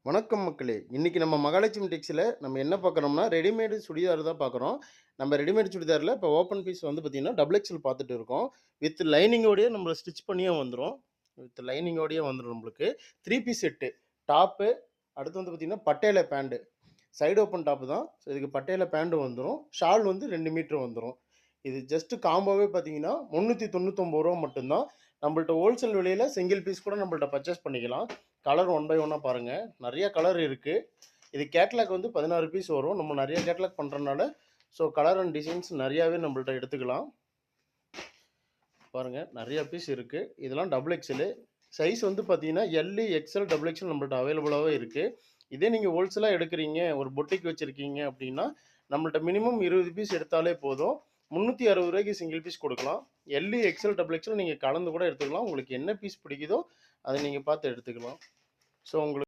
வணக்கம் மக்களே! இன்னைக்கு நம்ம மகாலட்சுமி டெக்ஸ்ல நம்ம என்ன பார்க்குறோம்னா, ரெடிமேடு சுடிதார் தான் பார்க்குறோம். நம்ம ரெடிமேட் சுடிதார்ல இப்போ ஓப்பன் பீஸ் வந்து பார்த்தீங்கன்னா, டபுள் எக்ஸல் பார்த்துட்டு இருக்கோம். வித் லைனிங்கோடயே நம்ம ஸ்டிச் பண்ணியே வந்துரும். வித் லைனிங்கோடயே வந்துரும் நம்மளுக்கு. 3 பீஸ் செட்டு. டாப்பு, அடுத்து வந்து பார்த்தீங்கன்னா, பட்டேல பேண்ட். சைடு ஓப்பன் டாப் தான். ஸோ இதுக்கு பட்டேல பேண்ட் வந்துரும். ஷால் வந்து 2 மீட்டர் வந்துரும். இது ஜஸ்ட் காம்போவே பார்த்தீங்கன்னா, ரூ. 399 மட்டும் தான். நம்மள்ட்ட ஹோல்சேல் விலையில சிங்கிள் பீஸ் கூட நம்மள்ட்ட பர்ச்சேஸ் பண்ணிக்கலாம். கலர் ஒன் பை ஒன்னா பாருங்க. நெறைய கலர் இருக்கு. இது கேட்லாக் வந்து 16 பீஸ் வரும். நம்ம நெறைய கேட்லாக் பண்றனால, ஸோ கலர் அண்ட் டிசைன்ஸ் நெறையாவே நம்மள்ட்ட எடுத்துக்கலாம். பாருங்க நெறைய பீஸ் இருக்கு. இதெல்லாம் டபுள் எக்ஸல். சைஸ் வந்து பார்த்தீங்கன்னா, எல், எக்ஸ்எல், டபுள் எக்ஸ்எல் நம்மள்ட்ட அவைலபிளாவே இருக்கு. இதே நீங்க ஹோல்சேலா எடுக்குறீங்க, ஒரு பொட்டிக் வச்சிருக்கீங்க அப்டின்னா, நம்மள்ட்ட மினிமம் 20 பீஸ் எடுத்தாலே போதும். ரூ. 360 சிங்கிள் பீஸ் குடுக்கலாம். எல், எக்ஸ்எல், டபுள் எக்ஸ்எல் நீங்க கலந்து கூட எடுத்துக்கலாம். உங்களுக்கு என்ன பீஸ் பிடிக்குதோ, அத நீங்க பார்த்து எடுத்துக்கலாம். ஸோ உங்களுக்கு